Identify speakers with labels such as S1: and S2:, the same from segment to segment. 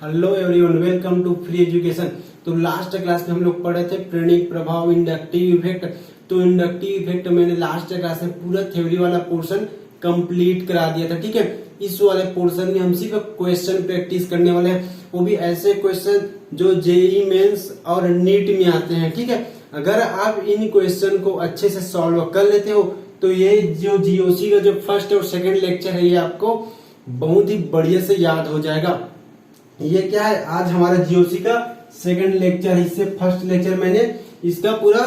S1: Hello everyone, welcome to free education. तो last class में हम लोग पढ़े थे प्रेरणिक प्रभाव, इंडक्टिव इफेक्ट। तो इंडक्टिव इफेक्ट मैंने लास्ट क्लास में पूरा थ्योरी वाला पोर्शन कंप्लीट करा दिया था। ठीक है, इस वाले पोर्शन में हम सिर्फ क्वेश्चन प्रैक्टिस करने वाले हैं, वो भी ऐसे क्वेश्चन जो जेईई मेंस और नीट में आते हैं। ठीक है, अगर आप इन क्वेश्चन को अच्छे से सॉल्व कर लेते हो तो ये जो जीओसी का जो फर्स्ट और सेकंड लेक्चर है ये आपको बहुत ही बढ़िया से याद हो जाएगा। ये क्या है, आज हमारा जीओसी का सेकंड लेक्चर है। इससे फर्स्ट लेक्चर मैंने इसका पूरा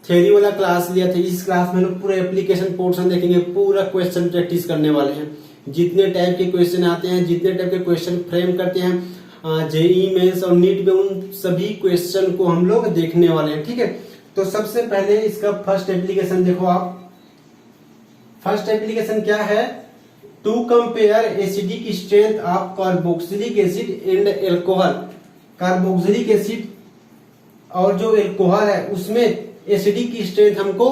S1: थ्योरी वाला क्लास लिया था। इस क्लास में लोग पूरा एप्लीकेशन पोर्शन देखेंगे, पूरा क्वेश्चन प्रैक्टिस करने वाले हैं। जितने टाइप के क्वेश्चन आते हैं, जितने टाइप के क्वेश्चन फ्रेम करते हैं जेईई मेंस और नीट में, उन सभी क्वेश्चन को हम लोग देखने वाले हैं। ठीक है, तो सबसे पहले इसका फर्स्ट एप्लीकेशन देखो आप। फर्स्ट एप्लीकेशन क्या है, to compare acidic strength of carboxylic acid and alcohol. Carboxylic acid और जो एल्कोहल है उसमें एसिडिक स्ट्रेंथ हमको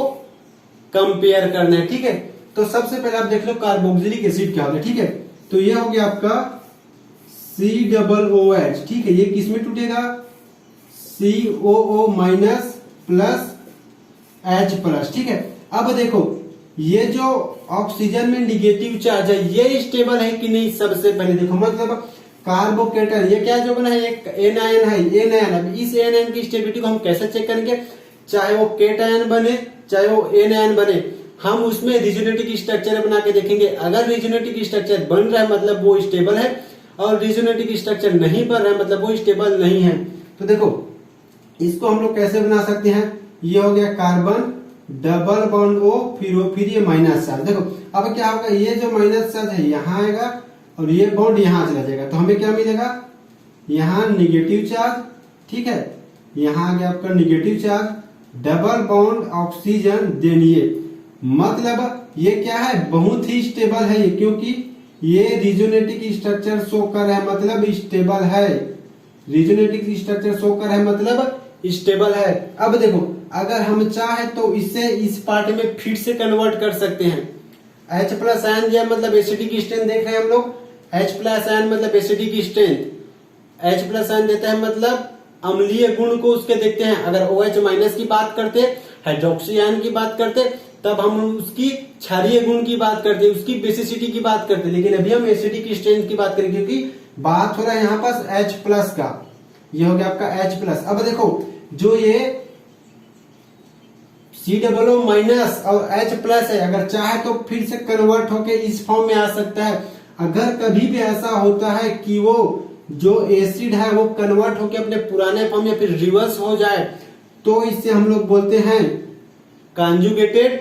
S1: कंपेयर करना है। ठीक है, तो सबसे पहले आप देख लो कार्बोक्सिलिक एसिड क्या होगा। ठीक है, तो ये हो गया आपका COOH। ठीक है, ये किसमें टूटेगा, COO minus plus H plus. ठीक है, अब देखो ये जो ऑक्सीजन में निगेटिव चार्ज है ये स्टेबल है कि नहीं। सबसे पहले देखो, मतलब कार्बोकेटन ये क्या जो बना है, एक एनायन है, एनायन। अब इस एनायन की स्टेबिलिटी को हम कैसे चेक करेंगे, चाहे वो केटायन बने चाहे वो एनायन बने, हम उसमें रिजोनेटिक स्ट्रक्चर बना के देखेंगे। अगर रिजोनेटिक स्ट्रक्चर बन रहा है मतलब वो स्टेबल है, और रिजोनेटिक स्ट्रक्चर नहीं बन रहा है मतलब वो स्टेबल नहीं है। तो देखो इसको हम लोग कैसे बना सकते हैं, ये हो गया कार्बन डबल बॉन्ड O, फिर ये माइनस चार्ज। देखो अब क्या होगा, ये जो माइनस चार्ज है यहाँ आएगा और ये बॉन्ड यहाँ चला जाएगा, तो हमें क्या मिलेगा, यहाँ निगेटिव चार्ज। ठीक है, यहाँ आ गया आपका negative charge, double bond oxygen, then ये मतलब ये क्या है, बहुत ही स्टेबल है ये, क्योंकि ये रिजोनेटिक स्ट्रक्चर शो कर रहा है मतलब स्टेबल है। रिजोनेटिक स्ट्रक्चर शो कर रहा है मतलब स्टेबल है। अब देखो अगर हम चाहे तो इसे इस पार्ट में फिर से कन्वर्ट कर सकते हैं। H प्लस आयन दिया मतलब एसिडिक स्ट्रेंथ देख रहे हैं हम लोग, H प्लस आयन मतलब acidic strength, H plus ion देता है मतलब अम्लीय गुण को उसके देखते हैं। अगर OH माइनस की बात करते, हाइड्रोक्सी आयन की बात करते, तब हम उसकी क्षारीय गुण की बात करते, उसकी बेसिसिटी की बात करते। लेकिन अभी हम एसिडिक स्ट्रेंथ की बात करें, क्योंकि बात हो रहा है यहाँ पास H प्लस का। ये हो गया आपका H प्लस। अब देखो जो ये COO माइनस और H प्लस है, अगर चाहे तो फिर से कन्वर्ट होके इस फॉर्म में आ सकता है। अगर कभी भी ऐसा होता है कि वो जो एसिड है वो कन्वर्ट होके अपने पुराने फॉर्म या फिर रिवर्स हो जाए, तो इससे हम लोग बोलते हैं कॉन्जुगेटेड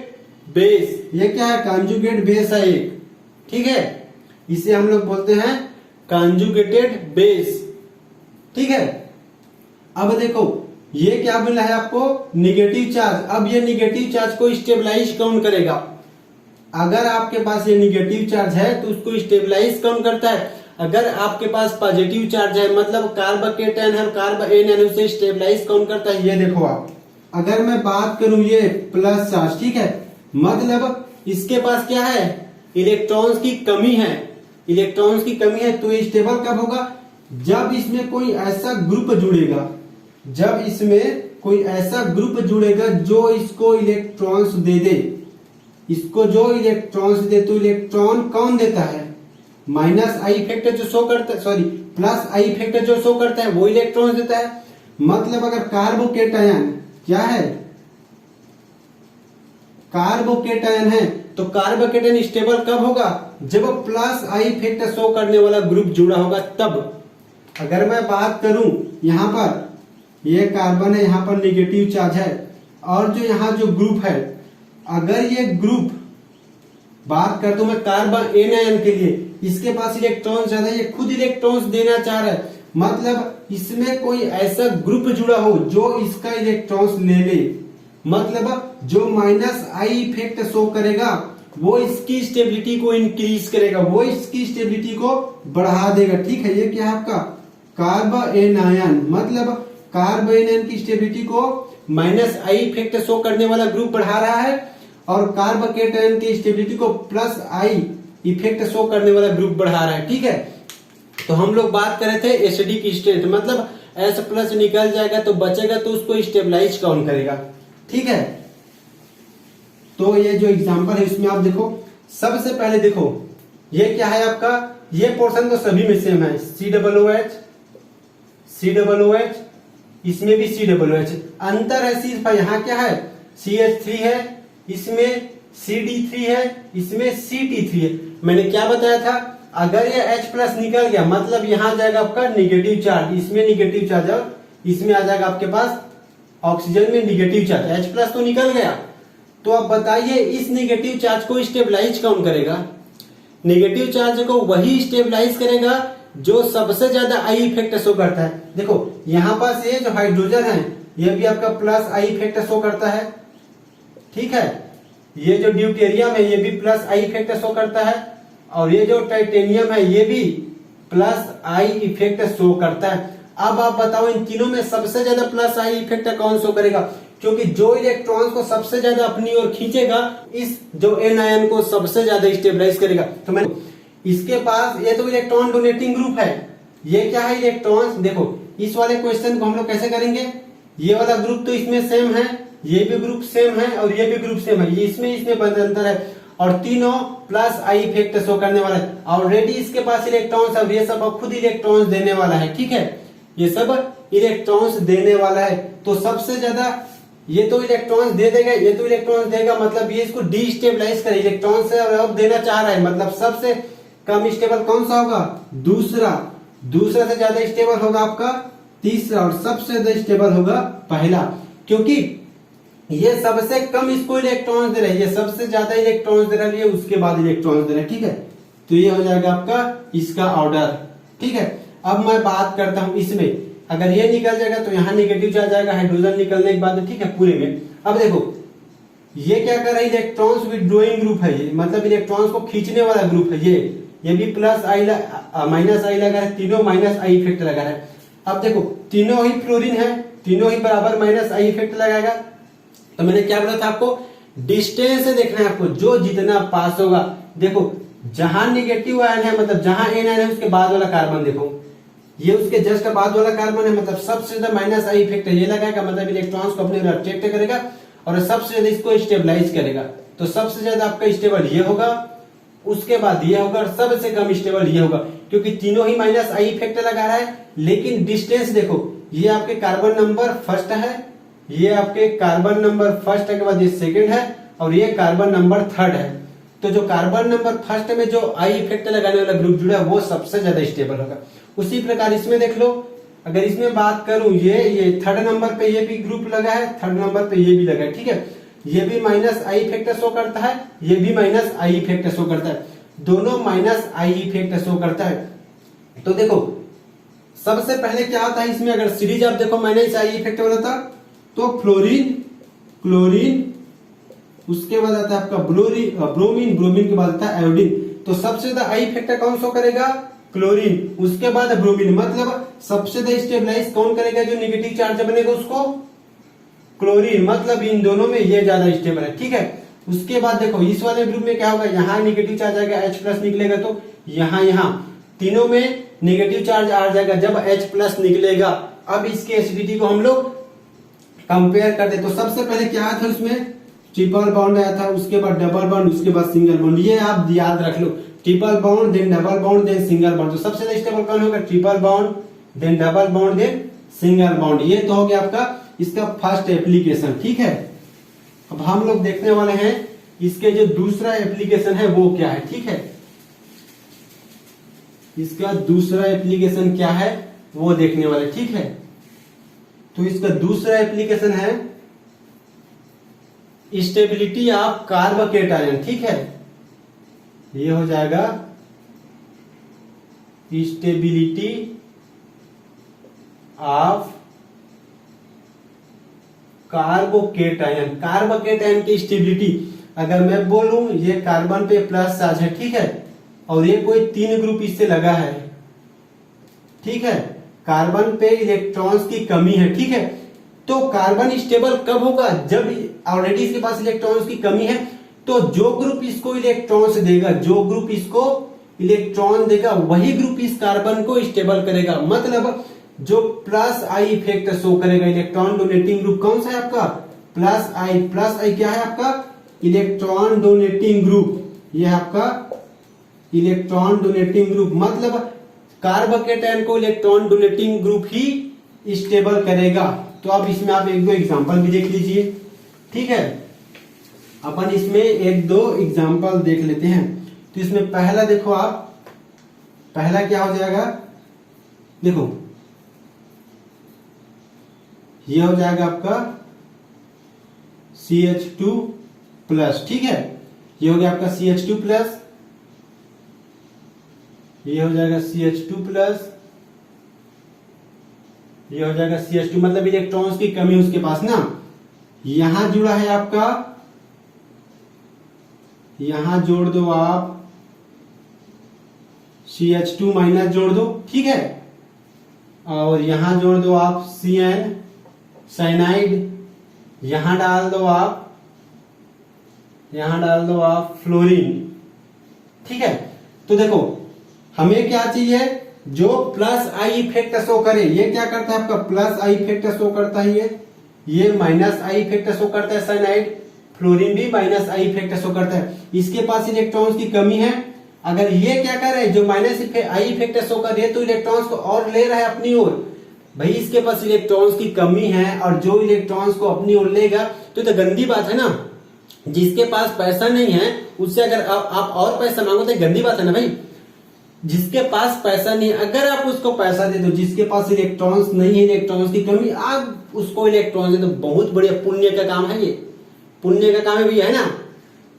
S1: बेस। ये क्या है, कॉन्जुगेट बेस है एक। ठीक है, इसे हम लोग बोलते हैं कॉन्जुगेटेड बेस। ठीक है, अब देखो ये क्या मिला है आपको, निगेटिव चार्ज। अब ये निगेटिव चार्ज को स्टेबलाइज कौन करेगा, अगर आपके पास ये निगेटिव चार्ज है तो उसको स्टेबलाइज कौन करता है। अगर आपके पास पॉजिटिव चार्ज है मतलब कार्बोकेटन है, कार्ब एनायन, उसे स्टेबलाइज कौन करता है। ये देखो आप, अगर मैं बात करूं ये प्लस चार्ज, ठीक है, मतलब इसके पास क्या है, इलेक्ट्रॉन्स की कमी है। इलेक्ट्रॉन्स की कमी है तो ये स्टेबल कब होगा, जब इसमें कोई ऐसा ग्रुप जुड़ेगा, जब इसमें कोई ऐसा ग्रुप जुड़ेगा जो इसको इलेक्ट्रॉन्स दे दे। इसको जो इलेक्ट्रॉन्स दे, तो इलेक्ट्रॉन कौन देता है, माइनस आई फैक्टर जो शो करता है, सॉरी प्लस आई फैक्टर जो शो करता है वो इलेक्ट्रॉन्स देता है। मतलब अगर कार्बोकेटायन क्या है, कार्बोकेटायन है, तो कार्बोकेटायन स्टेबल कब होगा, जब प्लस आई फैक्टर शो करने वाला ग्रुप जुड़ा होगा तब। अगर मैं बात करूं यहाँ पर ये कार्बन है, यहाँ पर निगेटिव चार्ज है, और जो यहाँ जो ग्रुप है, अगर ये ग्रुप बात करता हूं मैं कार्बन एनायन के लिए, इसके पास इलेक्ट्रॉन ज्यादा है, ये खुद इलेक्ट्रॉन्स देना चाह रहा है, मतलब इसमें कोई ऐसा ग्रुप जुड़ा हो जो इसका इलेक्ट्रॉन्स ले ले, मतलब जो माइनस आई इफेक्ट शो करेगा वो इसकी स्टेबिलिटी को इंक्रीज करेगा, वो इसकी स्टेबिलिटी को बढ़ा देगा। ठीक है, ये क्या है आपका कार्ब एनायन, मतलब कार्ब एनायन की स्टेबिलिटी को माइनस आई इफेक्ट शो करने वाला ग्रुप बढ़ा रहा है, और कार्बोकेटायन की स्टेबिलिटी को प्लस आई इफेक्ट शो करने वाला ग्रुप बढ़ा रहा है। ठीक है, तो हम लोग बात कर रहे थे एसिडिक स्टेट, मतलब एस प्लस निकल जाएगा तो बचेगा तो उसको स्टेबलाइज कौन करेगा, ठीक है। तो ये जो एग्जांपल है इसमें आप देखो, सबसे पहले देखो ये क्या है आपका, ये पोर्शन तो सभी में सेम है, COOH, इसमें भी COOH, अंतर है सिर्फ यहाँ क्या है, CH3 है, इसमें CD3 है, इसमें CT3 है। मैंने क्या बताया था, अगर ये H प्लस निकल गया मतलब यहाँ जाएगा आपका निगेटिव चार्ज, इसमें निगेटिव चार्ज और इसमें आ जाएगा आपके पास ऑक्सीजन में निगेटिव चार्ज, H प्लस तो निकल गया। तो अब बताइए इस निगेटिव चार्ज को स्टेबलाइज कौन करेगा, निगेटिव चार्ज को वही स्टेबलाइज करेगा जो सबसे ज्यादा आई इफेक्ट शो करता है। देखो यहाँ पास ये जो हाइड्रोजन है ये भी आपका प्लस आई इफेक्ट शो करता है, ठीक है। ये जो ड्यूटेरियम है ये भी प्लस आई इफेक्ट शो करता है, और ये जो टाइटेनियम है ये भी प्लस आई इफेक्ट शो करता है। अब आप बताओ इन तीनों में सबसे ज्यादा प्लस आई इफेक्ट कौन शो करेगा, क्योंकि जो इलेक्ट्रॉन्स को सबसे ज्यादा अपनी ओर खींचेगा इस जो एन आयन को सबसे ज्यादा स्टेबलाइज करेगा। तो मैं इसके पास ये तो इलेक्ट्रॉन डोनेटिंग ग्रुप है, ये क्या है इलेक्ट्रॉन्स। देखो इस वाले क्वेश्चन को हम लोग कैसे करेंगे, ये वाला ग्रुप तो इसमें सेम है, ये भी ग्रुप सेम है और ये भी ग्रुप सेम है, ये इसमें अंतर है, और तीनों प्लस आई इफेक्ट शो करने वाला है। ऑलरेडी इसके पास इलेक्ट्रॉन्स है, ये सब खुद इलेक्ट्रॉन्स देने वाला है, ठीक है, ये सब इलेक्ट्रॉन्स देने वाला है। तो सबसे ज्यादा ये तो इलेक्ट्रॉन्स दे देगा, ये तो इलेक्ट्रॉन्स देगा, मतलब ये इसको डिस्टेबलाइज करे इलेक्ट्रॉन से, और अब देना चाह रहा है, मतलब सबसे कम स्टेबल कौन सा होगा, दूसरा से ज्यादा स्टेबल होगा आपका तीसरा, और सबसे ज्यादा स्टेबल होगा पहला, क्योंकि ये सबसे कम इसको इलेक्ट्रॉन्स दे रहा है, ये सबसे ज्यादा इलेक्ट्रॉन्स दे रहा है, उसके बाद इलेक्ट्रॉन्स दे रहा है, ठीक है। तो ये हो जाएगा आपका इसका ऑर्डर, ठीक है। अब मैं बात करता हूं इसमें, अगर ये निकल जाएगा तो यहाँ निगेटिव चार्ज आएगा हाइड्रोजन निकलने के बाद, ठीक है, पूरे में। अब देखो ये क्या कर रहा है, इलेक्ट्रॉन्स विथड्रॉइंग ग्रुप है, ये मतलब इलेक्ट्रॉन्स को खींचने वाला ग्रुप है, ये भी प्लस आई माइनस आई लगा है, तीनों माइनस आई इफेक्ट लगा है। अब देखो तीनों ही फ्लोरीन है, तीनों ही बराबर माइनस आई इफेक्ट लगाएगा। तो मैंने क्या बोला था आपको, डिस्टेंस से देखना है आपको, जो जितना पास होगा। देखो जहां निगेटिव आयन है, मतलब जहां एन आयन है उसके बाद वाला कार्बन, देखो ये उसके जस्ट बाद वाला कार्बन है, मतलब सबसे ज्यादा माइनस आई इफेक्ट ये लगाएगा, मतलब इलेक्ट्रॉन्स को अपने अट्रैक्ट करेगा और सबसे ज्यादा इसको स्टेबलाइज करेगा। तो सबसे ज्यादा आपका स्टेबल ये होगा, उसके बाद ये होगा, और सबसे कम स्टेबल ये होगा, क्योंकि तीनों ही माइनस आई इफेक्ट लगा रहा है। लेकिन डिस्टेंस देखो, ये आपके कार्बन नंबर फर्स्ट है, ये आपके कार्बन नंबर फर्स्ट के बाद ये सेकंड है, और ये कार्बन नंबर थर्ड है। तो जो कार्बन नंबर फर्स्ट में जो आई इफेक्ट लगाने वाला ग्रुप जुड़ा है वो सबसे ज्यादा स्टेबल होगा। उसी प्रकार इसमें देख लो, अगर इसमें बात करूं, ये थर्ड नंबर पे ये भी ग्रुप लगा है, थर्ड नंबर पे ये भी लगा है, ठीक है। ये भी माइनस आई इफेक्ट शो करता है, ये भी माइनस आई इफेक्ट शो करता है, दोनों माइनस आई इफेक्ट शो करता है। तो देखो सबसे पहले क्या होता है इसमें, अगर सीरीज आप देखो माइनस आई इफेक्ट वाला था, तो फ्लोरीन, क्लोरीन, उसके बाद आता है आपका ब्रोमीन, ब्रोमीन के बाद आता है आयोडीन। तो सबसे ज्यादा आई इफेक्ट कौन शो करेगा, क्लोरीन, उसके बाद ब्रोमीन, मतलब सबसे ज्यादा स्टेबलाइज कौन करेगा, जो नेगेटिव चार्ज बनेगा उसको क्लोरीन, मतलब इन दोनों में ये ज्यादा स्टेबल है, ठीक है। उसके बाद देखो इस वाले ग्रुप में क्या होगा, यहाँ निगेटिव चार्ज आएगा, H प्लस निकलेगा, तो यहाँ तीनों में निगेटिव चार्ज आ जाएगा जब H प्लस निकलेगा। अब इसके एसिडिटी को हम लोग कंपेयर करते, तो सबसे पहले क्या आया था उसमें, ट्रिपल बॉन्ड आया था, उसके बाद डबल बॉन्ड, उसके बाद सिंगल बॉन्ड। ये आप याद रख लो, triple bond then double bond then single bond. तो सबसे ज्यादा स्टेबल कौन होगा, triple bond then double bond then single bond. ये तो हो गया आपका इसका फर्स्ट एप्लीकेशन, ठीक है। अब हम लोग देखने वाले हैं इसके जो दूसरा एप्लीकेशन है वो क्या है, ठीक है। इसका दूसरा एप्लीकेशन क्या है वो देखने वाले, ठीक है। तो इसका दूसरा एप्लीकेशन है स्टेबिलिटी ऑफ कार्बोकेटायन, ठीक है। ये हो जाएगा स्टेबिलिटी ऑफ कार्बोकेटायन। कार्बोकेटायन की स्टेबिलिटी, अगर मैं बोलूं ये कार्बन पे प्लस चार्ज है, ठीक है, और ये कोई 3 ग्रुप इससे लगा है, ठीक है, कार्बन पे इलेक्ट्रॉन्स की कमी है, ठीक है। तो कार्बन स्टेबल कब होगा, जब ऑलरेडी इसके पास इलेक्ट्रॉन्स की कमी है, तो जो ग्रुप इसको इलेक्ट्रॉन्स देगा, जो ग्रुप इसको इलेक्ट्रॉन देगा वही ग्रुप इस कार्बन को स्टेबल करेगा। मतलब जो प्लस आई इफेक्ट शो करेगा इलेक्ट्रॉन डोनेटिंग ग्रुप कौन सा है आपका, प्लस आई क्या है आपका, इलेक्ट्रॉन डोनेटिंग ग्रुप। ये है आपका इलेक्ट्रॉन डोनेटिंग ग्रुप, मतलब कार्बोकेटायन को इलेक्ट्रॉन डोनेटिंग ग्रुप ही स्टेबल करेगा। तो अब इसमें आप एक दो एग्जांपल भी देख लीजिए, ठीक है। अपन इसमें एक दो एग्जांपल देख लेते हैं। तो इसमें पहला देखो आप, पहला क्या हो जाएगा, देखो ये हो जाएगा आपका CH2 प्लस, ठीक है। ये हो गया आपका CH2 प्लस, ये हो जाएगा CH2 प्लस, ये हो जाएगा CH2, मतलब इलेक्ट्रॉन्स की कमी उसके पास ना। यहां जुड़ा है आपका, यहां जोड़ दो आप CH2 माइनस जोड़ दो, ठीक है। और यहां जोड़ दो आप CN साइनाइड, यहां डाल दो आप फ्लोरीन, ठीक है। तो देखो हमें क्या चाहिए, जो प्लस आई इफेक्ट शो करे। ये क्या करता है आपका, प्लस आई इफेक्ट शो करता है, ये माइनस आई इफेक्ट शो करता है साइनाइड, फ्लोरीन भी माइनस आई इफेक्ट शो करता है। इसके पास इलेक्ट्रॉन्स की कमी है। अगर ये क्या कर रहा है, जो माइनस आई इफेक्ट शो कर रही है, तो इलेक्ट्रॉन्स को और ले रहा है अपनी ओर। भाई इसके पास इलेक्ट्रॉन्स की कमी है और जो इलेक्ट्रॉन्स को अपनी ओर लेगा तो गंदी बात है ना। जिसके पास पैसा नहीं है उससे अगर आप और पैसा मांगो तो गंदी बात है ना भाई। जिसके पास पैसा नहीं, अगर आप उसको पैसा दे दो, जिसके पास इलेक्ट्रॉन्स नहीं है, इलेक्ट्रॉन्स की कमी, आप उसको इलेक्ट्रॉन्स दे दो, बहुत बढ़िया पुण्य का काम है, ये पुण्य का काम है भैया, है ना।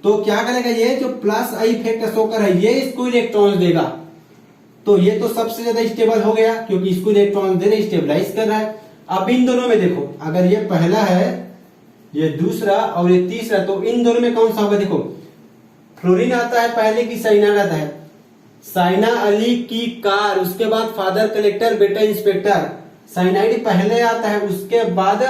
S1: तो क्या करेगा, ये जो प्लस आई इफेक्ट शो कर है, ये इसको इलेक्ट्रॉन्स देगा। तो ये तो सबसे ज्यादा स्टेबल हो गया क्योंकि इसको इलेक्ट्रॉन दे रहे, स्टेबलाइज कर रहा है। अब इन दोनों में देखो, अगर ये पहला है, ये दूसरा और ये तीसरा, तो इन दोनों में कौन सा होगा, देखो फ्लोरीन आता है पहले की साइनाइड आता है, साइना अली की कार, उसके बाद फादर कलेक्टर बेटा इंस्पेक्टर, साइनाइड पहले आता है उसके बाद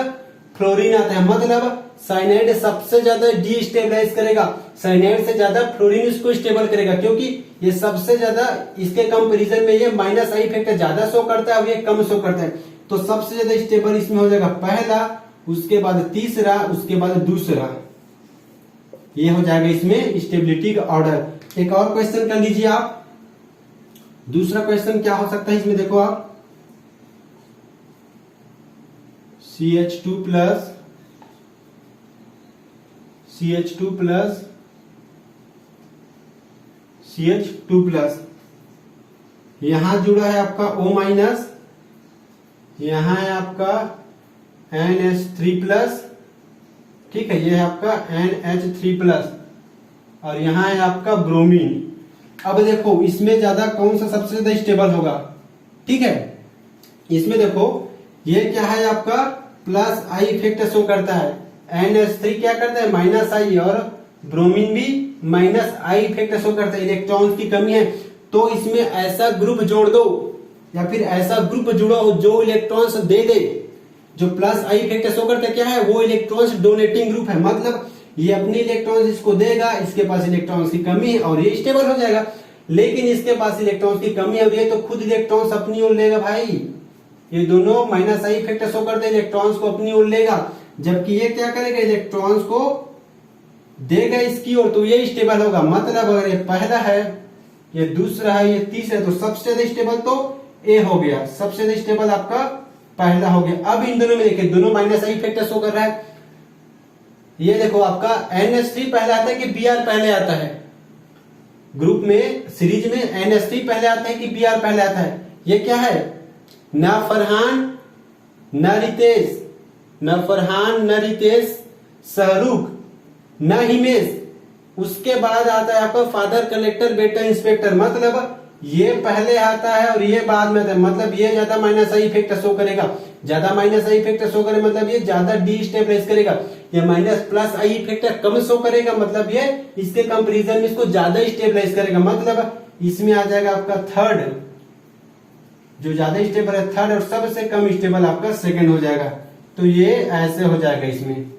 S1: फ्लोरीन आता है। मतलब साइनाइड सबसे ज्यादा डीस्टेबलाइज करेगा, साइनाइड से ज्यादा फ्लोरीन इसको स्टेबल करेगा, क्योंकि ये सबसे ज्यादा, इसके कंपैरिजन में ये माइनस आई इफेक्ट ज्यादा शो करता है और ये कम शो करता है। तो सबसे ज्यादा स्टेबल इसमें हो जाएगा पहला, उसके बाद तीसरा, उसके बाद दूसरा। ये हो जाएगा इसमें स्टेबिलिटी का ऑर्डर। एक और क्वेश्चन कर लीजिए आप। दूसरा क्वेश्चन क्या हो सकता है इसमें, देखो आप CH2 plus, CH2 plus, CH2 plus, यहां जुड़ा है आपका O माइनस, यहां है आपका NH3 प्लस, ठीक है, ये है आपका NH3 प्लस और यहां है आपका ब्रोमीन। अब देखो इसमें ज्यादा कौन सा सबसे ज्यादा स्टेबल होगा, ठीक है। इसमें देखो ये क्या है आपका, प्लस आई इफेक्ट शो करता है, NH3 क्या करता है माइनस आई, और ब्रोमीन भी माइनस आई इफेक्ट शो करता है, इलेक्ट्रॉन्स की कमी है। तो इसमें ऐसा ग्रुप जोड़ दो या फिर ऐसा ग्रुप जुड़ो जो इलेक्ट्रॉन्स दे दे। जो प्लस आई इफेक्ट शो करता है क्या है, वो इलेक्ट्रॉन्स डोनेटिंग ग्रुप है, मतलब ये अपने इलेक्ट्रॉन्स इसको देगा, इसके पास इलेक्ट्रॉन्स की कमी है और ये स्टेबल हो जाएगा। लेकिन इसके पास इलेक्ट्रॉन्स की कमी है और ये तो खुद इलेक्ट्रॉन्स अपनी ओर लेगा भाई। ये दोनों माइनस आई इफेक्ट शो करते हैं, इलेक्ट्रॉन्स को अपनी ओर लेगा, जबकि ये क्या करेगा, इलेक्ट्रॉन्स को देगा इसकी ओर, तो ये स्टेबल होगा। मतलब अगर ये पहला है, ये दूसरा है, ये तीसरा, तो सबसे ज्यादा स्टेबल तो ए हो गया, सबसे ज्यादा स्टेबल आपका पहला हो गया। अब इन दोनों में देखिए, दोनों माइनस आई इफेक्ट शो कर रहा है। ये देखो आपका NH3 पहले आता है कि Br पहले आता है, ग्रुप में सीरीज में NH3 पहले आता है कि Br पहले आता है। ये क्या है, न फरहान न रितेश, न फरहान न रितेश, शाहरुख न हिमेश, उसके बाद आता है आपका फादर कलेक्टर बेटा इंस्पेक्टर। मतलब ये पहले आता है और ये बाद में आता है, मतलब ये ज्यादा माइनस आई इफेक्ट शो करेगा, ज्यादा माइनस आई इफेक्ट शो करे मतलब ये ज्यादा डीस्टेबलाइज करेगा। ये minus plus I effect come show करेगा, मतलब ये इसके कंपैरिजन में इसको ज्यादा स्टेबलाइज करेगा। मतलब इसमें आ जाएगा आपका थर्ड, जो ज्यादा स्टेबल है थर्ड, और सबसे कम स्टेबल आपका सेकंड हो जाएगा। तो ये ऐसे हो जाएगा इसमें,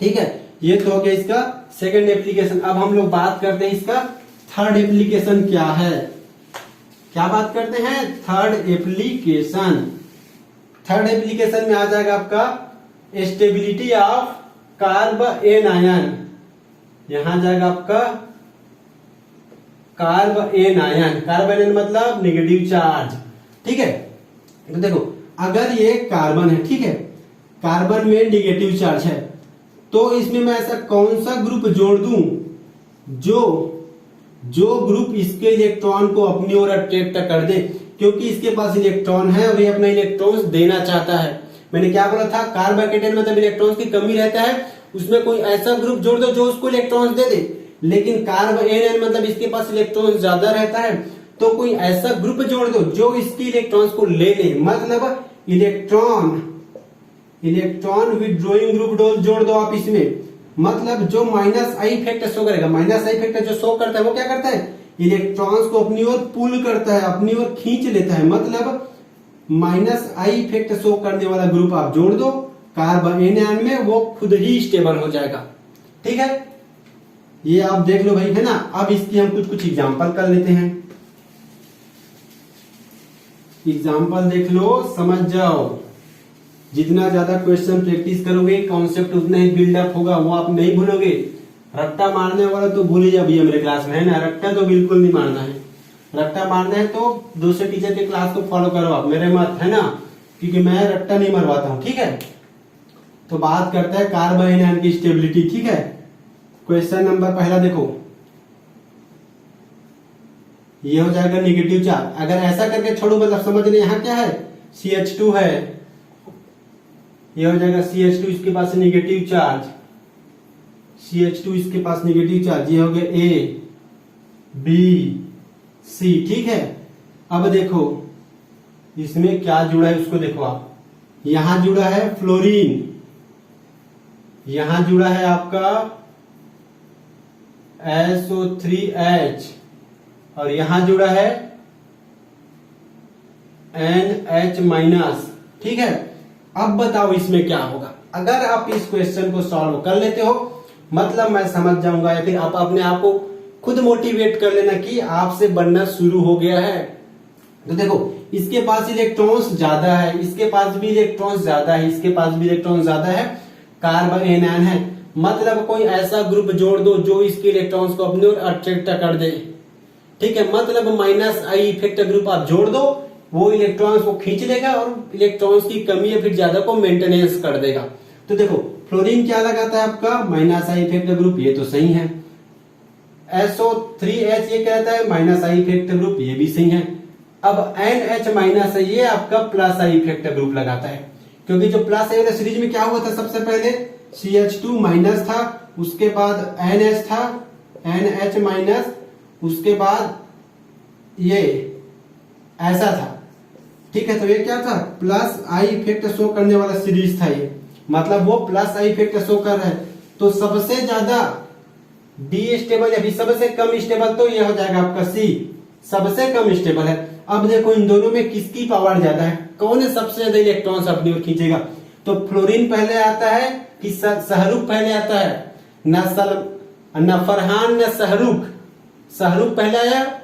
S1: ठीक है। ये तो हो गया इसका सेकंड एप्लीकेशन। अब हम लोग बात करते हैं इसका थर्ड एप्लीकेशन क्या है, क्या बात करते हैं, थर्ड एप्लीकेशन। थर्ड एप्लीकेशन में आ जाएगा आपका stability of carbanion, यहां जाएगा आपका carbanion, carb an मतलब नेगेटिव चार्ज, ठीक है। तो देखो अगर ये कार्बन है, ठीक है, कार्बन में नेगेटिव चार्ज है, तो इसमें मैं ऐसा कौन सा ग्रुप जोड़ दूं जो ग्रुप इसके इलेक्ट्रॉन को अपनी ओर अट्रैक्ट कर दे, क्योंकि इसके पास इलेक्ट्रॉन है और ये अपना इलेक्ट्रॉन्स देना चाहता है। मैंने क्या बोला था, कार्बोकेटेन मतलब इलेक्ट्रॉन्स की कमी रहता है, उसमें कोई ऐसा ग्रुप जोड़ दो जो उसको इलेक्ट्रॉन्स दे दे। लेकिन कार्ब एन मतलब इसके पास इलेक्ट्रॉन ज्यादा रहता है, तो कोई ऐसा ग्रुप जोड़ दो जो इसकी इलेक्ट्रॉन्स को ले ले, मतलब इलेक्ट्रॉन विड्रॉइंग ग्रुप जोड़ दो आप इसमें, मतलब जो माइनस आई इफेक्ट शो करेगा। माइनस आई इफेक्ट जो शो करता है वो क्या करता है, इलेक्ट्रॉन्स को अपनी ओर पुल करता है, अपनी ओर खींच लेता है, मतलब माइनस आई इफेक्ट शो करने वाला ग्रुप आप जोड़ दो कार्बन एन में, वो खुद ही स्टेबल हो जाएगा, ठीक है। ये आप देख लो भाई, है ना। अब इसकी हम कुछ एग्जांपल कर लेते हैं, एग्जांपल देख लो, समझ जाओ। जितना ज्यादा क्वेश्चन प्रैक्टिस करोगे कॉन्सेप्ट उतना ही बिल्डअप होगा, वो आप नहीं भूलोगे। रट्टा मारने वाला तो भूल ही जा भैया मेरे क्लास में, है ना। रट्टा तो बिल्कुल नहीं मारना है, रट्टा मारना है तो दूसरे टीचर के क्लास को फॉलो करो आप, मेरे मत, है ना, क्योंकि मैं रट्टा नहीं मरवाता हूं, ठीक है। तो बात करता है कार्बन एनायन की स्टेबिलिटी, ठीक है। क्वेश्चन नंबर पहला देखो, ये हो जाएगा नेगेटिव चार्ज। अगर ऐसा करके छोड़ो मतलब समझ लें यहाँ क्या है, CH2 है, ये हो जाएगा CH2, इसके पास नेगेटिव चार्ज, CH2 इसके पास नेगेटिव चार्ज, ये हो गया A B C, ठीक है। अब देखो इसमें क्या जुड़ा है उसको देखो आप, यहां जुड़ा है फ्लोरीन, यहां जुड़ा है आपका SO3H, और यहां जुड़ा है NH-, ठीक है। अब बताओ इसमें क्या होगा। अगर आप इस क्वेश्चन को सॉल्व कर लेते हो मतलब मैं समझ जाऊंगा, या फिर आप अपने आप को खुद मोटिवेट कर लेना कि आपसे बनना शुरू हो गया है। तो देखो इसके पास इलेक्ट्रॉन्स ज्यादा है, इसके पास भी इलेक्ट्रॉन्स ज्यादा है, इसके पास भी इलेक्ट्रॉन ज्यादा है, कार्बन एनायन है, मतलब कोई ऐसा ग्रुप जोड़ दो जो इसके इलेक्ट्रॉन्स को अपनी ओर अट्रैक्ट कर दे, ठीक है। मतलब माइनस आई इफेक्ट ग्रुप आप जोड़ दो, वो इलेक्ट्रॉन्स को खींच लेगा और इलेक्ट्रॉन्स की कमी या फिर ज्यादा को मेंटेनेंस कर देगा। तो देखो फ्लोरीन क्या लगाता है आपका, माइनस आई इफेक्ट ग्रुप, ये तो सही है। SO3H ये कहता है माइनस आई इफेक्ट ग्रुप, ये भी सही है। अब NH- ये आपका प्लस आई इफेक्ट ग्रुप लगाता है, क्योंकि जो प्लस आई वाले सीरीज में क्या हुआ था, सबसे पहले CH2 माइनस था, उसके बाद NH था, NH-, उसके बाद ये ऐसा था, ठीक है। तो ये क्या था, प्लस आई इफेक्ट शो करने वाला सीरीज था ये, मतलब वो प्लस आई इफेक्ट शो कर रहा है। तो सबसे ज्यादा डी स्टेबल या फिर सबसे कम स्टेबल तो ये हो जाएगा आपका C, सबसे कम स्टेबल है। अब देखो इन दोनों में किसकी पावर ज्यादा है, कौन है सबसे ज्यादा इलेक्ट्रॉन्स अपनी ओर खींचेगा। तो फ्लोरीन पहले आता है कि शाहरुख पहले आता है, न फरहान न शाहरुख, शाहरुख पहले आया,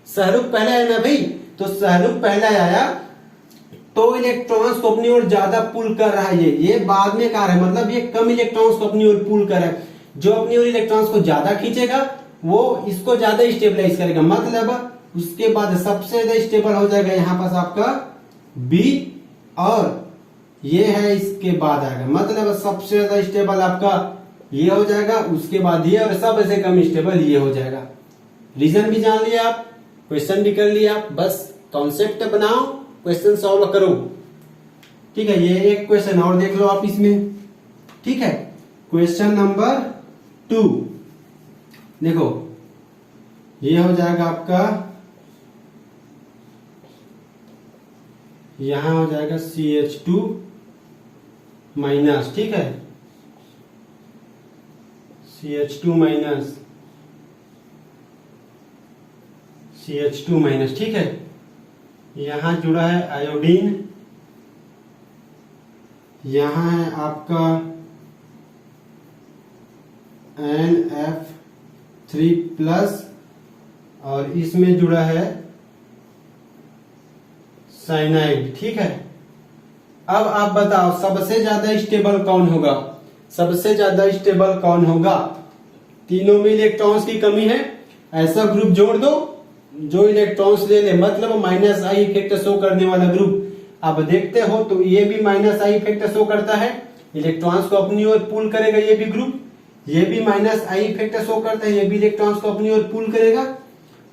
S1: शाहरुख पहले आया ना भाई। तो शाहरुख पहले आया तो इलेक्ट्रॉन्स को अपनी ओर ज्यादा पुल कर रहा है, ये बाद में कार है, मतलब ये कम इलेक्ट्रॉन्स को अपनी ओर पुल कर रहा है। जो अपनी ओर इलेक्ट्रॉन्स को ज्यादा खींचेगा वो इसको ज्यादा स्टेबलाइज करेगा, मतलब उसके बाद सबसे ज्यादा स्टेबल हो जाएगा यहाँ पास आपका B, और ये है इसके बाद आएगा, मतलब सबसे ज्यादा स्टेबल आपका ये हो जाएगा, उसके बाद ये, और सबसे कम स्टेबल ये हो जाएगा। रीजन भी जान लिया आप, क्वेश्चन भी कर लिया आप, बस कॉन्सेप्ट बनाओ, क्वेश्चन सॉल्व करो, ठीक है। ये एक क्वेश्चन और देख लो आप इसमें, ठीक है। क्वेश्चन नंबर 2 देखो, ये हो जाएगा आपका, यहां हो जाएगा CH2 माइनस, ठीक है, CH2 माइनस, CH2 माइनस, ठीक है। यहां जुड़ा है आयोडीन, यहां है आपका NF3+, और इसमें जुड़ा है साइनाइड। ठीक है, अब आप बताओ सबसे ज्यादा स्टेबल कौन होगा? सबसे ज्यादा स्टेबल कौन होगा? तीनों में इलेक्ट्रॉन्स की कमी है, ऐसा ग्रुप जोड़ दो जो इलेक्ट्रॉन्स ले ले, मतलब माइनस आई इफेक्ट शो करने वाला ग्रुप। अब देखते हो तो ये भी माइनस आई इफेक्ट शो करता है, इलेक्ट्रॉन्स को अपनी ओर पुल करेगा ये भी ग्रुप। ये भी माइनस आई इफेक्ट शो करता है, ये भी इलेक्ट्रॉन्स को अपनी ओर पुल करेगा।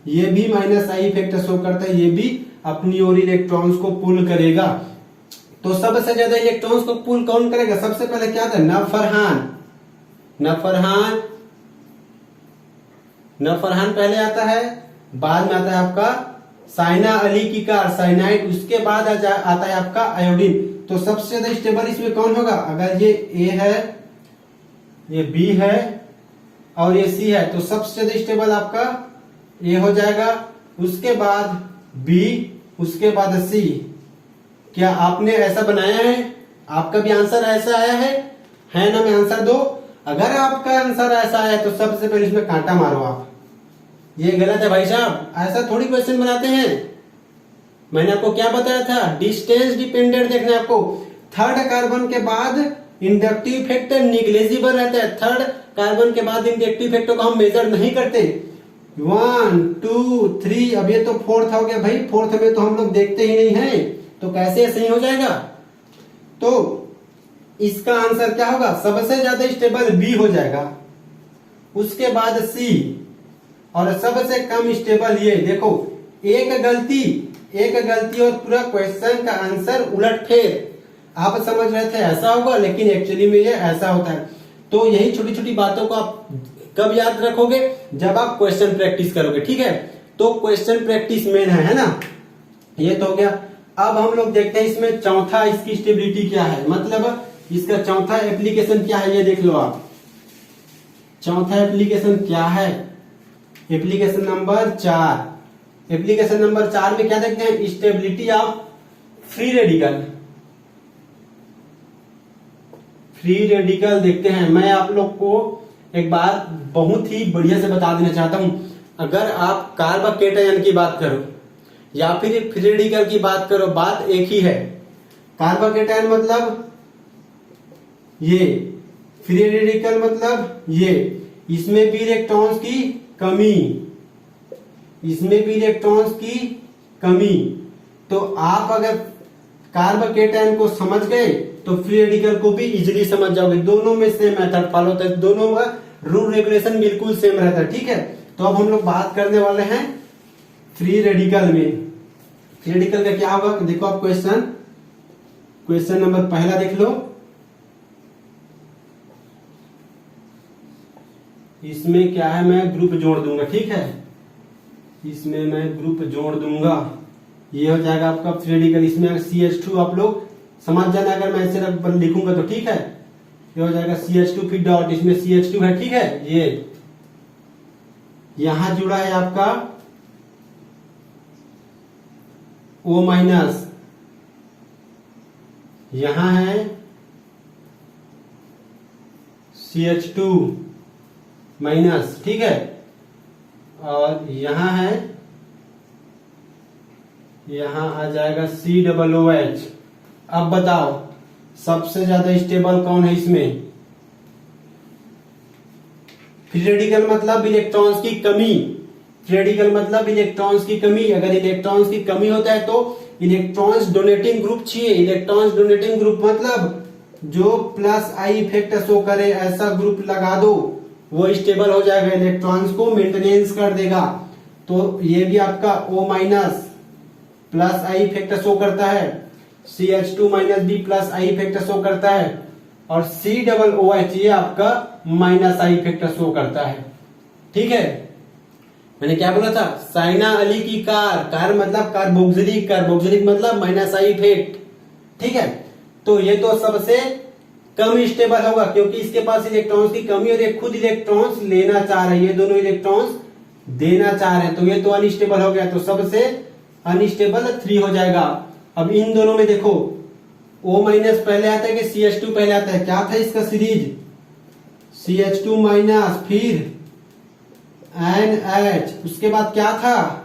S1: ये भी माइनस आई इफेक्ट शो करता है, ये भी अपनी ओर इलेक्ट्रॉन्स को पुल करेगा। तो सबसे ज्यादा इलेक्ट्रॉन्स को पुल कौन करेगा? सबसे पहले क्या था? नफरहान पहले आता है, बाद में आता है आपका साइना अली की कार साइनाइड, उसके बाद आता है आपका आयोडीन। तो सबसे ज्यादा स्टेबल इसमें कौन होगा? अगर ये ए है, ये बी है और ये सी है, तो सबसे ज्यादा स्टेबल आपका ए हो जाएगा, उसके बाद बी, उसके बाद सी। क्या आपने ऐसा बनाया है? आपका भी आंसर ऐसा आया है ना? मैं आंसर दो। अगर आपका आंसर ऐसा आया तो सबसे पहले इसमें कांटा मारो आप, ये गलत है भाई साहब, ऐसा थोड़ी क्वेश्चन बनाते हैं। मैंने आपको क्या बताया था? डिस्टेंस डिपेंडेंट देखना है आपको। थर्ड कार्बन के बाद इंडक्टिव फैक्टर निग्लेजिबल रहता है, थर्ड कार्बन के बाद इंडक्टिव फैक्टर को हम मेजर नहीं करते। 1 2 3, अब ये तो फोर्थ हो गया भाई, फोर्थ में तो हम लोग देखते ही नहीं है, तो कैसे सही हो जाएगा? तो इसका आंसर क्या होगा? सबसे ज्यादा स्टेबल बी हो जाएगा, उसके बाद सी, और सबसे कम स्टेबल ये। देखो एक गलती और पूरा क्वेश्चन का आंसर उलटफेर। आप समझ रहे थे ऐसा होगा, लेकिन एक्चुअली में ये ऐसा होता है। तो यही छोटी छोटी बातों को आप कब याद रखोगे? जब आप क्वेश्चन प्रैक्टिस करोगे। ठीक है, तो क्वेश्चन प्रैक्टिस मेन है ना? ये तो हो गया। अब हम लोग देखते हैं इसमें चौथा इसकी स्टेबिलिटी क्या है, मतलब इसका चौथा एप्लीकेशन क्या है, ये देख लो आप। चौथा एप्लीकेशन क्या है? Application number 4। एप्लीकेशन नंबर 4 में क्या देखते हैं? Stability of free radical. Free radical देखते हैं। मैं आप लोग को एक बात बहुत ही बढ़िया से बता देना चाहता हूं। अगर आप कार्बोकेटायन की बात करो या फिर फ्री रेडिकल की बात करो, बात एक ही है। कार्बोकेटायन मतलब ये, फ्री रेडिकल मतलब ये। इसमें भी इलेक्ट्रॉन्स की कमी, इसमें भी इलेक्ट्रॉन्स की कमी। तो आप अगर कार्बोकेटायन को समझ गए तो फ्री रेडिकल को भी इजीली समझ जाओगे। दोनों में सेम मेथड फॉलो होता है, दोनों का रूल रेगुलेशन बिल्कुल सेम रहता है। ठीक है, तो अब हम लोग बात करने वाले हैं फ्री रेडिकल में। फ्री रेडिकल का क्या होगा? देखो आप क्वेश्चन नंबर पहला देख लो। इसमें क्या है? मैं ग्रुप जोड़ दूंगा। ठीक है, इसमें मैं ग्रुप जोड़ दूंगा, ये हो जाएगा आपका फ्री रेडिकल। इसमें CH2 आप लोग समझ जाना, अगर मैं ऐसे लिखूंगा तो। ठीक है, ये हो जाएगा CH2 फिर डॉट, इसमें CH2 है। ठीक है, ये यहां जुड़ा है आपका O-, यहां है CH2-। ठीक है, और यहां है, यहां आ जाएगा COOH। अब बताओ सबसे ज्यादा स्टेबल कौन है इसमें? फ्री रेडिकल मतलब इलेक्ट्रॉन्स की कमी। फ्री रेडिकल मतलब इलेक्ट्रॉन्स की कमी। अगर इलेक्ट्रॉन्स की कमी होता है तो इलेक्ट्रॉन्स डोनेटिंग ग्रुप चाहिए। इलेक्ट्रॉन्स डोनेटिंग ग्रुप मतलब जो प्लस आई इफेक्ट शो करे, ऐसा ग्रुप लगा दो, वो स्टेबल हो जाएगा, इलेक्ट्रॉन्स को मेंटेनेंस कर देगा। तो ये भी आपका O- plus I effect show करता है, CH2- भी प्लस आई इफेक्ट शो करता है, और COOH ये आपका माइनस आई इफेक्ट शो करता है। ठीक है, मैंने क्या बोला था? साइना अली की कार मतलब कार्बोक्सिलिक, कार्बोक्सिलिक मतलब माइनस आई इफेक्ट। ठीक है, तो ये तो सबसे कम स्टेबल होगा क्योंकि इसके पास इलेक्ट्रॉन्स की कमी और ये खुद इलेक्ट्रॉन्स लेना चाह रहे हैं, ये दोनों इलेक्ट्रॉन्स देना चाह रहे हैं, तो ये तो अनस्टेबल हो गया। तो सबसे अनस्टेबल 3 हो जाएगा। अब इन दोनों में देखो O- पहले आता है कि CH2 पहले आता है? क्या था इसका सीरीज? CH2- फिर NH, उसके बाद क्या था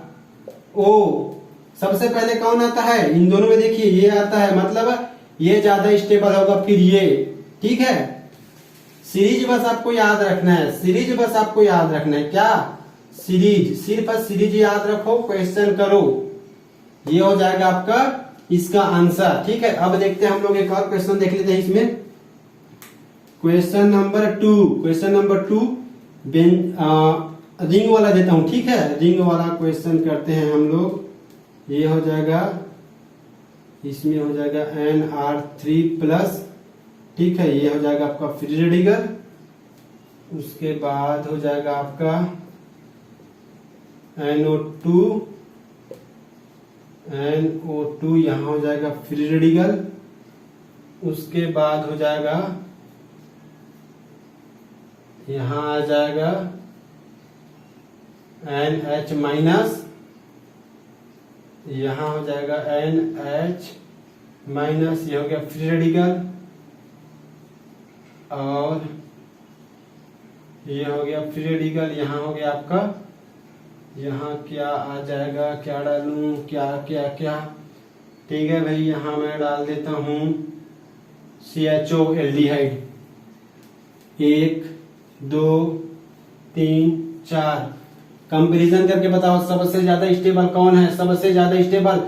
S1: O। सबसे पहले कौन आता है इन दोनों में, देखिए ये आता है, मतलब ये ज्यादा स्टेबल होगा, फिर ये, ठीक है। सीरीज बस आपको याद रखना है, सीरीज बस आपको याद रखना है, क्या सीरीज, सिर्फ सीरीज याद रखो, क्वेश्चन करो, ये हो जाएगा आपका इसका आंसर, ठीक है। अब देखते हैं हम लोग एक और क्वेश्चन देख लेते हैं इसमें। Question number 2, question number 2 ring वाला देता हूं, ठीक है। रिंग वाला क्वेश्चन करते हैं हम लोग। ये हो जाएगा, इसमें हो जाएगा NR3 प्लस, ठीक है। ये हो जाएगा आपका फ्री रेडिकल, उसके बाद हो जाएगा आपका NO2, यहां हो जाएगा फ्री रेडिकल, उसके बाद हो जाएगा यहां आ जाएगा NH माइनस, यहां हो जाएगा NH माइनस, ये हो गया फ्री रेडिकल, और ये हो गया फ्री रेडिकल, यहां हो गया आपका, यहाँ क्या आ जाएगा, क्या डालूं, क्या क्या क्या, ठीक है भाई, यहाँ मैं डाल देता हूं CHO एल्डिहाइड, 1 2 3 4। कंपैरिजन करके बताओ सबसे ज्यादा स्टेबल कौन है, सबसे ज्यादा स्टेबल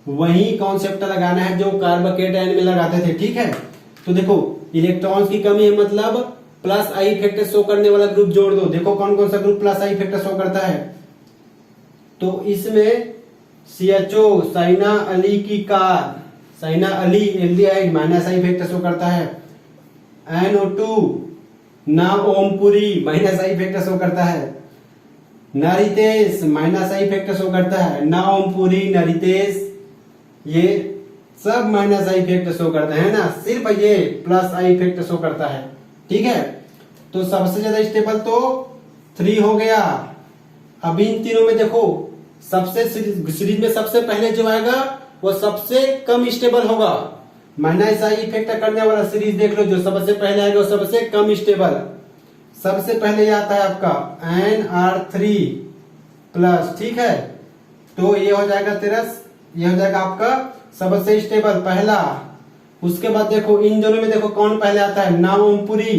S1: वही कॉन्सेप्ट लगाना है जो कार्बोकेटायन में लगाते थे, ठीक है। तो देखो इलेक्ट्रॉन्स की कमी है, मतलब प्लस आई इफेक्ट शो करने वाला ग्रुप जोड़ दो। देखो कौन कौन सा group plus I effect show करता है, तो इसमें CHO साइना अली की car, Saina Ali aldehyde minus I effect show करता है। NO2 ना Om Puri minus I effect show करता है। नरितेश माइनस आई इफेक्ट शो करता है। ना ओमपुरी, नरितेश, ये सब माइनस आई इफेक्ट शो करते हैं ना, सिर्फ ये प्लस आई इफेक्ट शो करता है, ठीक है। तो सबसे ज्यादा स्टेबल तो 3 हो गया। अब इन तीनों में देखो सबसे सीरीज में सबसे पहले जो आएगा वो सबसे कम स्टेबल होगा। माइनस आई इफेक्ट करने वाला सीरीज देख लो, जो सबसे पहले आएगा वो सबसे कम स्टेबल। सबसे पहले ये आता है आपका NR3 प्लस, ठीक है। तो ये हो जाएगा तेरा, ये हो जाएगा आपका सबसे स्टेबल पहला। उसके बाद देखो इन दोनों में देखो कौन पहले आता है, ना ओमपुरी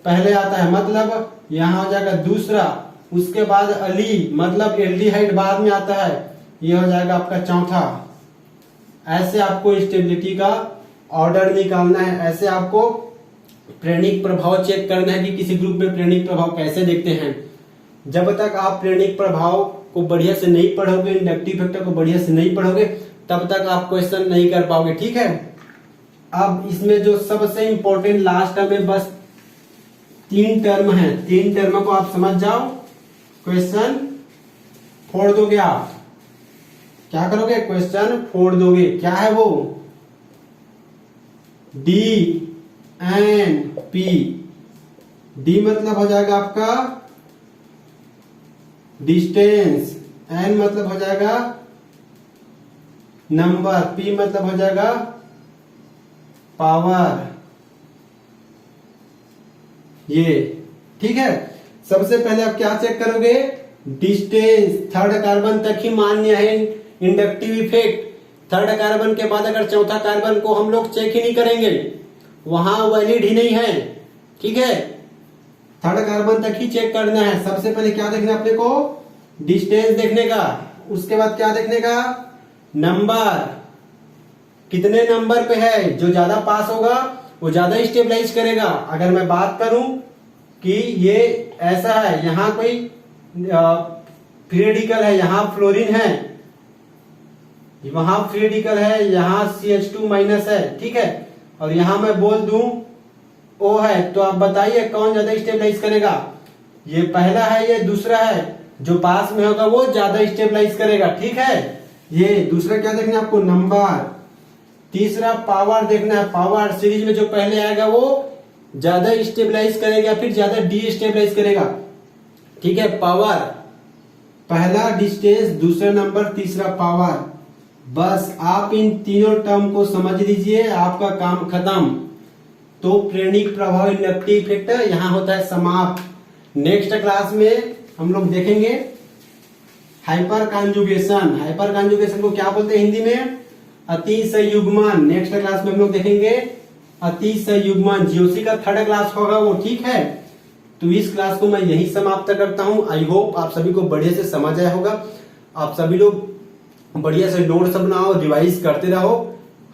S1: पहले आता है, मतलब यहाँ हो जाएगा दूसरा। उसके बाद अली, मतलब एल्डिहाइड बाद में आता है, ये हो जाएगा आपका चौथा। ऐसे आपको स्टेबिलिटी का ऑर्डर निकालना है, ऐसे आपको प्रेरणिक प्रभाव चेक करना है कि किसी ग्रुप में प्रेरणिक प्रभाव कैसे देखते हैं। जब तक आप प्रेरणिक प्रभाव को बढ़िया से नहीं पढ़ोगे, इंडक्टिव फैक्टर को बढ़िया से नहीं पढ़ोगे, तब तक आप क्वेश्चन नहीं कर पाओगे, ठीक है। अब इसमें जो सबसे इंपॉर्टेंट लास्ट टर्म है, बस 3 टर्म है, 3 टर्म को आप समझ जाओ, क्वेश्चन फोड़ दोगे आप। क्या करोगे, क्वेश्चन फोड़ दोगे। क्या है वो, DNP। डी मतलब हो जाएगा आपका डिस्टेंस, N मतलब हो जाएगा नंबर, P मतलब हो जाएगा पावर, ये, ठीक है। सबसे पहले आप क्या चेक करोगे, डिस्टेंस। थर्ड कार्बन तक ही मान्य है इंडक्टिव इफेक्ट। थर्ड कार्बन के बाद अगर चौथा कार्बन को हम लोग चेक ही नहीं करेंगे, वहां वैलिड ही नहीं है, ठीक है। थर्ड कार्बन तक ही चेक करना है। सबसे पहले क्या देखना है अपने को, डिस्टेंस देखने का। उसके बाद क्या देखने का, नंबर, कितने नंबर पे है। जो ज्यादा पास होगा वो ज्यादा स्टेबलाइज करेगा। अगर मैं बात करूं कि ये ऐसा है, यहाँ कोई फ्री रेडिकल है, यहाँ फ्लोरीन है, वहां फ्री रेडिकल है, यहाँ CH2 माइनस है, ठीक है, और यहां मैं बोल दूं O है, तो आप बताइए कौन ज्यादा स्टेबलाइज करेगा। ये पहला है, ये दूसरा है, जो पास में होगा वो ज्यादा स्टेबलाइज करेगा, ठीक है। ये दूसरा क्या देखना है आपको, नंबर। तीसरा पावर देखना है, पावर सीरीज में जो पहले आएगा वो ज्यादा स्टेबलाइज करेगा, फिर ज्यादा डीस्टेबलाइज करेगा, ठीक है। पावर, पहला डिस्टेंस, दूसरा नंबर, तीसरा पावर। बस आप इन तीनों टर्म को समझ लीजिए, आपका काम खत्म। तो प्रेरणिक प्रभाव इंडक्टिव इफेक्ट यहाँ होता है समाप्त। नेक्स्ट क्लास में हम लोग देखेंगे हाइपर कॉन्जुगेशन। हाइपर कॉन्जुगेशन को क्या बोलते हैं हिंदी में? अतिसंयुग्मन। नेक्स्ट क्लास में हम लोग देखेंगे अतिसंयुग्मन। जीओसी का थर्ड क्लास होगा वो, ठीक है। तो इस क्लास को मैं यही समाप्त करता हूं। आई होप आप सभी को बढ़िया से समझ आया होगा। आप सभी लोग बढ़िया से नोट्स बनाओ, रिवाइज करते रहो।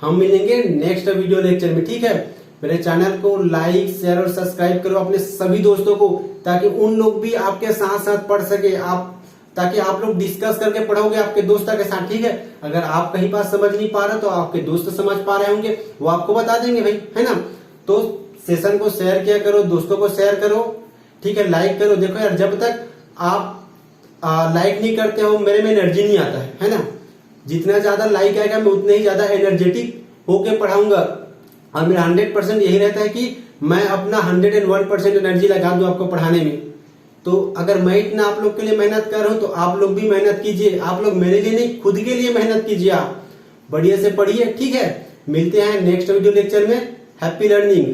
S1: हम मिलेंगे नेक्स्ट वीडियो लेक्चर में, ठीक है। मेरे चैनल को लाइक, शेयर और सब्सक्राइब करो अपने सभी दोस्तों को, ताकि उन लोग भी आपके साथ साथ पढ़ सके। ताकि आप लोग डिस्कस करके पढ़ोगे आपके दोस्तों के साथ, ठीक है। अगर आप कहीं पास समझ नहीं पा रहे तो आपके दोस्त समझ पा रहे होंगे, वो आपको बता देंगे भाई, है ना। तो सेशन को शेयर किया करो, दोस्तों को शेयर करो, ठीक है। लाइक करो। देखो यार, जब तक आप लाइक नहीं करते हो मेरे में एनर्जी नहीं आता है ना। जितना ज्यादा लाइक आएगा मैं उतने ही ज्यादा एनर्जेटिक होके पढ़ाऊंगा। और मेरा 100% यही रहता है कि मैं अपना 101% एनर्जी लगा दूं आपको पढ़ाने में। तो अगर मैं इतना आप लोग के लिए मेहनत कर रहा हूं तो आप लोग भी मेहनत कीजिए। आप लोग मेरे लिए नहीं, खुद के लिए मेहनत कीजिए। आप बढ़िया से पढ़िए, ठीक है। मिलते हैं नेक्स्ट वीडियो लेक्चर में। Happy learning.